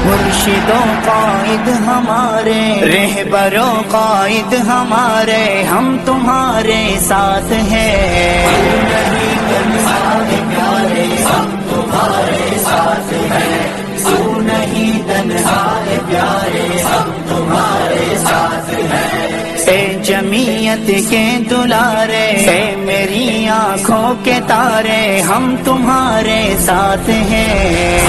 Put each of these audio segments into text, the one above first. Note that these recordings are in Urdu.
مرشد و قائد ہمارے، رہبر و قائد ہمارے، ہم تمہارے ساتھ ہیں، پیارے ہم تمہارے ساتھ ہیں، تو نہیں تنہا پیارے ہم تمہارے ساتھ ہیں، اے جمعیت کے دلارے، اے میری آنکھوں کے تارے، ہم تمہارے ساتھ ہیں،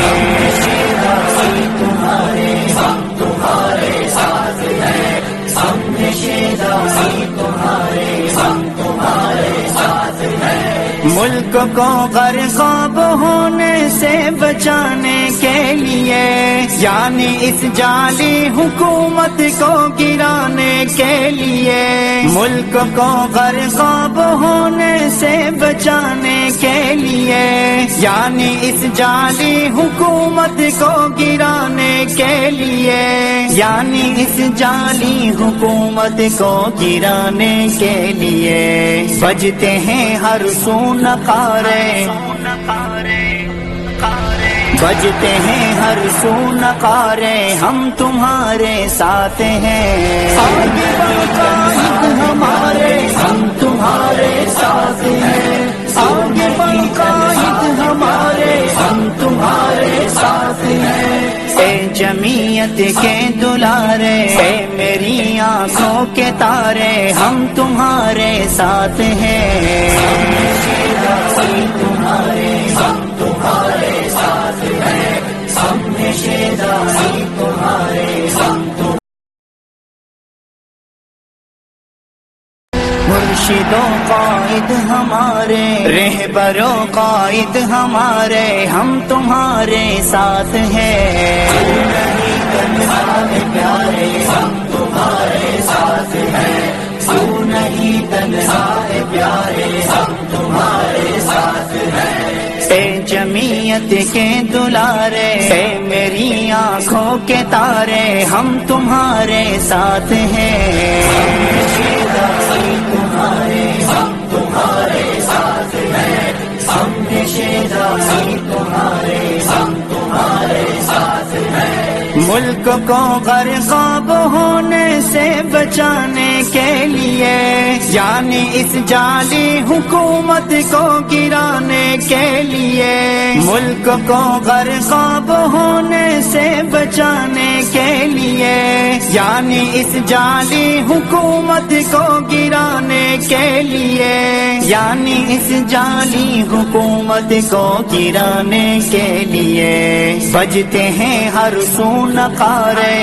تمہارے ہم تمہارے ساتھ ہیں، ہم نشیداری تمہارے ہم تمہارے ساتھ ہیں، ملک کو غرقاب ہونے سے بچانے کے لیے، یعنی اس جعلی حکومت کو گرانے کے لیے، ملک کو غرقاب ہونے سے بچانے کے لیے، یعنی اس جعلی حکومت کو گرانے کے لیے، یعنی اس جعلی حکومت کو گرانے کے لیے، بجتے ہیں ہر سو نعرے، بجتے ہیں ہر سو نعرے، ہم تمہارے ساتھ ہیں، آگے بڑھ قائد ہمارے، ہم تمہارے ساتھ ہیں، آگے بڑھ قائد ہمارے، ہم تمہارے ساتھ ہیں، اے جمعیت کے دلارے، اے میری آنکھوں کے تارے، ہم تمہارے ساتھ ہیں، تمہارے ہم تمہارے ساتھ ہیں، ہم نشیداری تمہارے ہم مرشد و قائد ہمارے، رہبر و قائد ہمارے، ہم تمہارے ساتھ ہیں، پیارے ہم تمہارے ساتھ ہیں، تو نہیں تنہا پیارے ہم تمہارے ساتھ ہیں، اے جمعیت کے دلارے، اے میری آنکھوں کے تارے، ہم تمہارے ساتھ ہیں، تمہارے ہم تمہارے ساتھ ہیں، ہم نشیداری تمہارے ہم تمہارے ساتھ ہیں، ملک کو غرقاب ہونے سے بچانے کے لیے، یعنی اس جعلی حکومت کو گرانے کے لیے، ملک کو غرقاب ہونے سے بچانے کے لیے، یعنی اس جعلی حکومت کو گرانے کے لیے، یعنی اس جعلی حکومت کو گرانے کے لیے، بجتے ہیں ہر سو نعرے،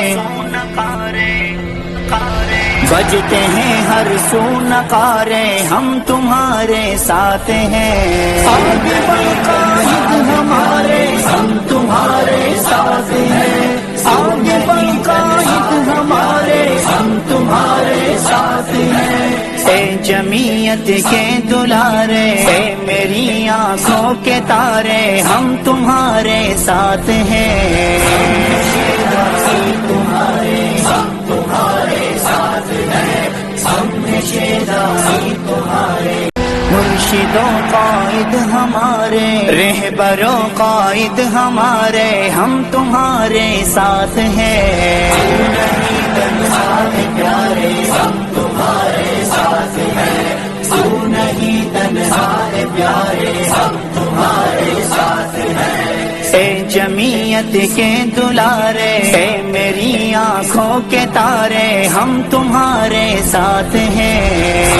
بجتے ہیں ہر سو نعرے، ہم تمہارے ساتھ ہیں، آگے بڑھ قائد ہمارے، ہم تمہارے ساتھ ہیں، آگے بڑھ قائد ہمارے، ہم تمہارے ساتھ ہیں، اے جمعیت کے دلارے، اے میری آنکھوں کے تارے، ہم تمہارے ساتھ ہیں، تمہارے ہم تمہارے ساتھ ہیں، ہم نشیداری تمہارے مرشد و قائد ہمارے، رہبر و قائد ہمارے، ہم تمہارے ساتھ ہیں، پیارے ہم تمہارے ساتھ ہیں، تو نہیں تنہا پیارے ہم تمہارے ساتھ ہیں، اے جمعیت کے دلارے، اے میری آنکھوں کے تارے، ہم تمہارے ساتھ ہیں،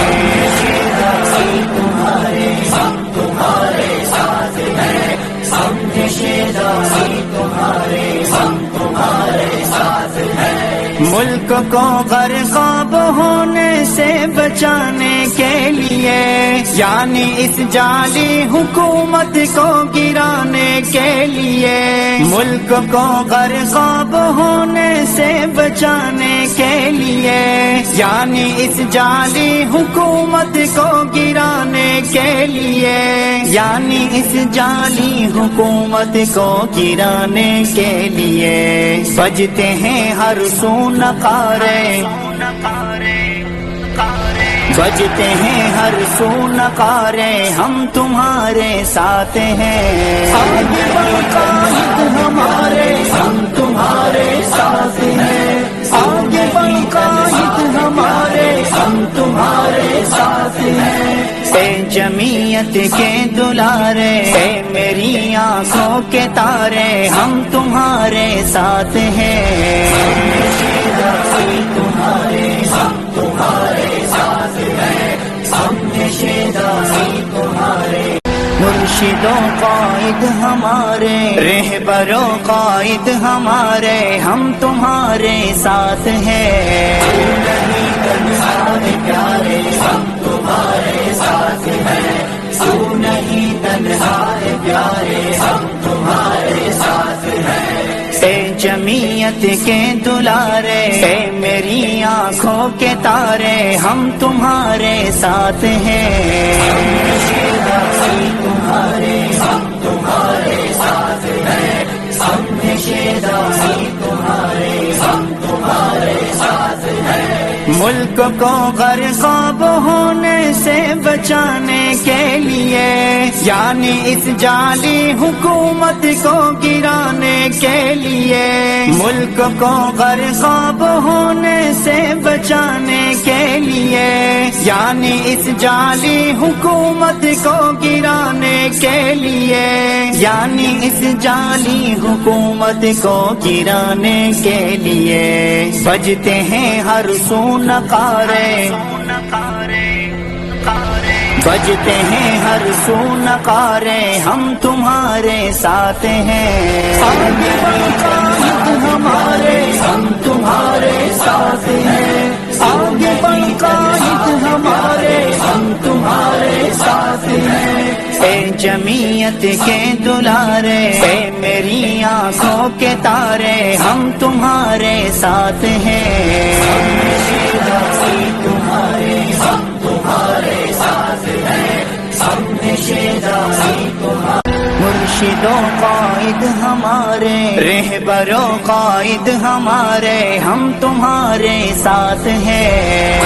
تمہارے ہم تمہارے ساتھ ہیں، ہم نشیداری تمہارے ہم تمہارے ساتھ ہیں، ملک کو غرقاب ہونے سے بچانے کے لیے، یعنی اس جعلی حکومت کو گرانے کے لیے، ملک کو غرقاب ہونے سے بچانے کے لیے، یعنی اس جعلی حکومت کو گرانے کے لیے، یعنی اس جعلی حکومت کو گرانے کے لیے، بجتے ہیں ہر سو نعرے، بجتے ہیں ہر سو نقارے ہم تمہارے ساتھ ہیں، آگے بڑھ قائد ہمارے ہم تمہارے ساتھ ہیں، آگے بڑھ قائد ہمارے ہم تمہارے ساتھ ہیں، اے جمعیت کے دلارے اے میری آنکھوں کے تارے ہم تمہارے ساتھ ہیں، تمہارے ہم تمہارے ساتھ ہیں، سامنے شیدائی تمہارے مرشد و قائد ہمارے رہبر و قائد ہمارے ہم تمہارے ساتھ ہیں، پیارے ہم تمہارے ساتھ ہیں، تو نہیں تنہا پیارے ہم تمہارے ساتھ ہیں، اے جمعیت کے دلارے اے میری آنکھوں کے تارے ہم تمہارے ساتھ ہیں، تمہارے ہم تمہارے ساتھ ہیں، سامنے شیدائی تمہارے ہم تمہارے ساتھ ہیں، ملک کو غرقاب ہونے سے بچانے کے لیے یعنی اس جعلی حکومت کو گرانے کے لیے، ملک کو غرقاب ہونے سے بچانے کے لیے یعنی اس جعلی حکومت کو گرانے کے لیے، یعنی اس جعلی حکومت کو گرانے کے لیے بجتے ہیں ہر سو نقارے، بجتے ہیں ہر سو نقارے ہم تمہارے ساتھ ہیں، آگے بڑھ قائد ہمارے ہم تمہارے ساتھ ہیں، آگے بڑھ قائد ہمارے ہم تمہارے ساتھ ہیں، اے جمعیت کے دلارے اے میری آنکھوں کے تارے ہم تمہارے ساتھ ہیں، تمہارے ہم تمہارے ساتھ ہیں، سامنے شیدائی تمہارے مرشد و قائد ہمارے رہبر و قائد ہمارے ہم تمہارے ساتھ ہیں،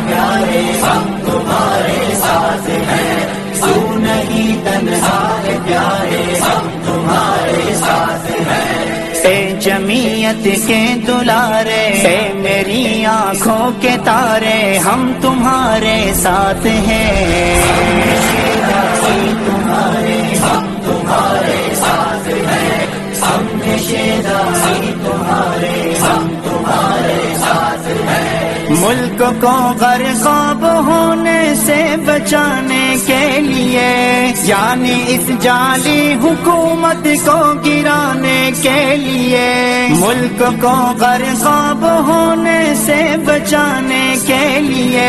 پیارے ہم تمہارے ساتھ ہیں، تو نہیں تنہا پیارے ہم تمہارے ساتھ ہیں، اے جمعیت کے دلارے اے میری آنکھوں کے تارے ہم تمہارے ساتھ ہیں، تمہارے ہم تمہارے ساتھ ہیں، سامنے شیدائی تمہارے ہم تمہارے ساتھ ہیں، ملک کو غرقاب ہونے سے بچانے کے لیے یعنی اس جعلی حکومت کو گرانے کے لیے، ملک کو غرقاب ہونے سے بچانے کے لیے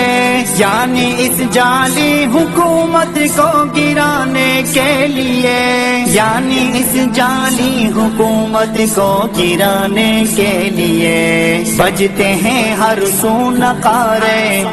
یعنی اس جعلی حکومت کو گرانے کے لیے، یعنی اس جعلی حکومت کو گرانے کے لیے بجتے ہیں ہر سو نقارے،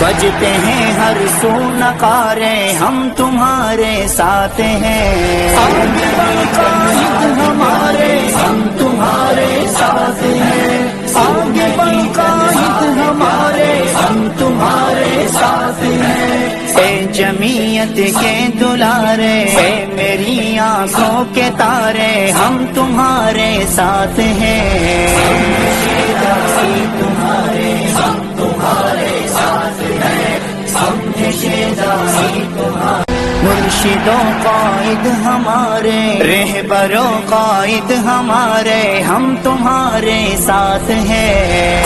بجتے ہیں ہر سو نقارے ہم تمہارے ساتھ ہیں، آگے بڑھ قائد ہمارے ہم تمہارے ساتھ ہیں، آگے بڑھ قائد ہمارے ہم تمہارے ساتھ ہیں، اے جمعیت کے دلارے اے میری آنکھوں کے تارے ہم تمہارے ساتھ ہیں، تمہارے ہم تمہارے ساتھ ہیں، سامنے شیدائی تمہارے مرشد و قائد ہمارے رہبر و قائد ہمارے ہم تمہارے ساتھ ہیں،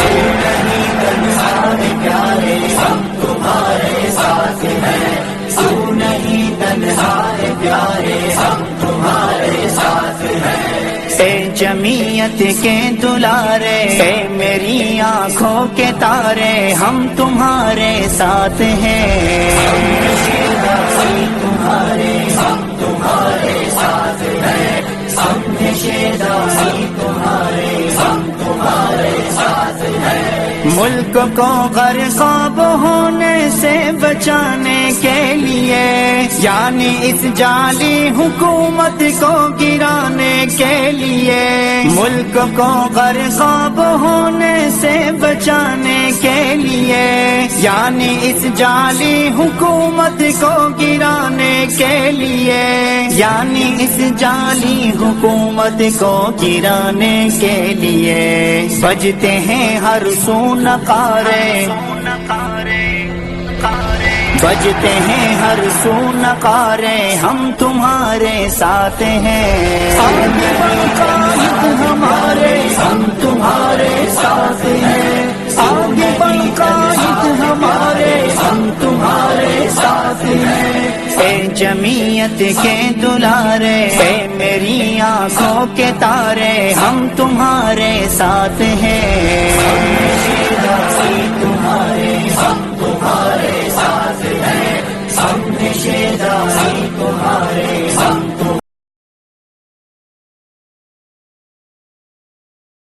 پیارے ہم تمہارے ساتھ ہیں، تو نہیں تنہا پیارے ہم تمہارے ساتھ ہیں، اے جمعیت کے دلارے اے میری آنکھوں کے تارے ہم تمہارے ساتھ ہیں، تمہارے ہم تمہارے ساتھ ہیں، سامنے شیدائی تمہارے ہم تمہارے ساتھ ہیں، ملک کو غرقاب ہونے سے بچانے کے لیے، یعنی اس جعلی حکومت کو گرانے کے لیے، ملک کو غرقاب ہونے سے بچانے کے لیے، یعنی اس جعلی حکومت کو گرانے کے لیے، یعنی اس جعلی حکومت کو گرانے کے لیے، بجتے ہیں ہر سو نعرے، بجتے ہیں ہر سو نعرے، ہم تمہارے ساتھ ہیں، قائد ہمارے ہم تمہارے ساتھ ہیں، آگے بڑھ قائد ہمارے ہم تمہارے ساتھ ہیں، اے جمعیت کے دلارے، اے میری آنکھوں کے تارے، ہم تمہارے ساتھ ہیں،